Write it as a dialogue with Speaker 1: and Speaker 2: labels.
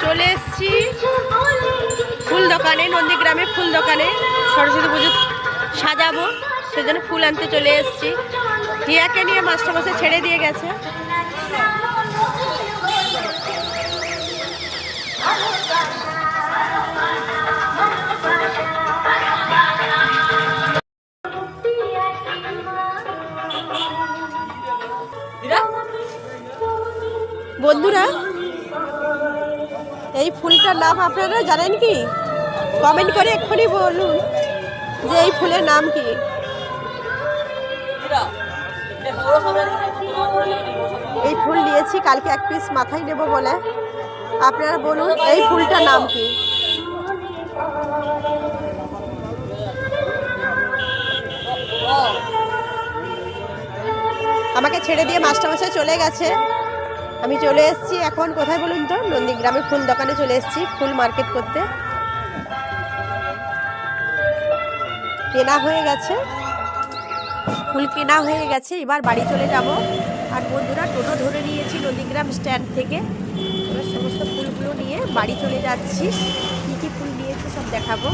Speaker 1: চলে এসেছি ফুল দোকানে, নন্দীগ্রামে ফুল দোকানে সরস্বতী পুজো সাজাবো, সেজন্য ফুল আনতে চলে এসেছি। টিয়াকে নিয়ে মাস্টারমশাই ছেড়ে দিয়ে গেছে। বন্ধুরা, এই ফুলটার নাম আপনারা জানেন কি? কমেন্ট করে এক্ষুনি বলুন যে এই ফুলের নাম কি। এই ফুল নিয়েছি কালকে এক পিস মাথায় নেব বলে। আপনারা বলুন এই ফুলটার নাম কি। আমাকে ছেড়ে দিয়ে মাস্টারমশাই চলে গেছে। আমি চলে এসেছি এখন কোথায় বলুন তো? নন্দীগ্রামে ফুল দোকানে চলে এসেছি ফুল মার্কেট করতে। কেনা হয়ে গেছে, ফুল কেনা হয়ে গেছে, এবার বাড়ি চলে যাব। আর বন্ধুরা, টোটো ধরে নিয়েছি নন্দীগ্রাম স্ট্যান্ড থেকে। এবার সমস্ত ফুলগুলো নিয়ে বাড়ি চলে যাচ্ছি। কী কী ফুল নিয়েছি সব দেখাবো।